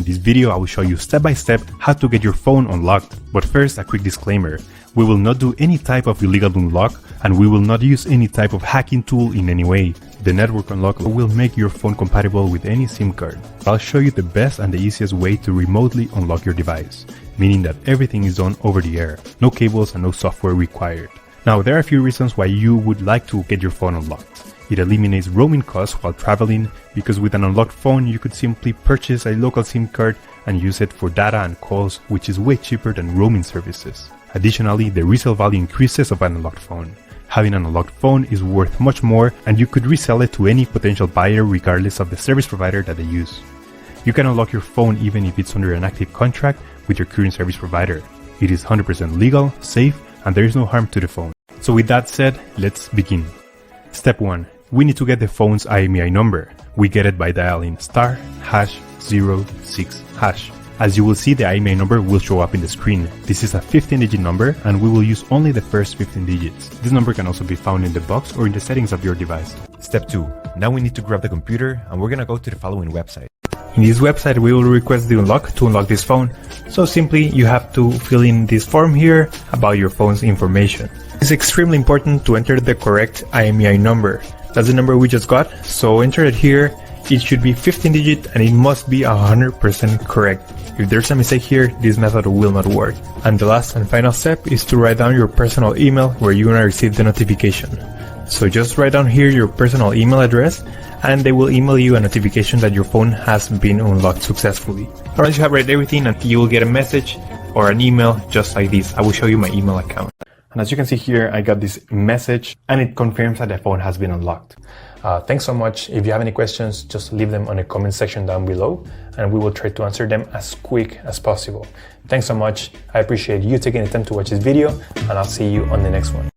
In this video, I will show you step by step how to get your phone unlocked. But first, a quick disclaimer. We will not do any type of illegal unlock, and we will not use any type of hacking tool in any way. The network unlock will make your phone compatible with any SIM card. I'll show you the best and the easiest way to remotely unlock your device, meaning that everything is done over the air, no cables and no software required. Now, there are a few reasons why you would like to get your phone unlocked. It eliminates roaming costs while traveling, because with an unlocked phone you could simply purchase a local SIM card and use it for data and calls, which is way cheaper than roaming services. Additionally, the resale value increases of an unlocked phone. Having an unlocked phone is worth much more, and you could resell it to any potential buyer regardless of the service provider that they use. You can unlock your phone even if it's under an active contract with your current service provider. It is 100% legal, safe, and there is no harm to the phone. So with that said, let's begin. Step 1. We need to get the phone's IMEI number. We get it by dialing *#06#. As you will see, the IMEI number will show up in the screen. This is a 15-digit number, and we will use only the first 15 digits. This number can also be found in the box or in the settings of your device. Step 2. Now we need to grab the computer, and we're gonna go to the following website. In this website, we will request the unlock to unlock this phone. So simply, you have to fill in this form here about your phone's information. It's extremely important to enter the correct IMEI number. That's the number we just got, so enter it here. It should be 15 digit and it must be 100% correct. If there's a mistake here, this method will not work. And the last and final step is to write down your personal email where you're gonna receive the notification. So just write down here your personal email address and they will email you a notification that your phone has been unlocked successfully. Once you have read everything, you will get a message or an email just like this. I will show you my email account. And as you can see here, I got this message and it confirms that the phone has been unlocked. Thanks so much. If you have any questions, just leave them on the comment section down below and we will try to answer them as quick as possible. Thanks so much. I appreciate you taking the time to watch this video and I'll see you on the next one.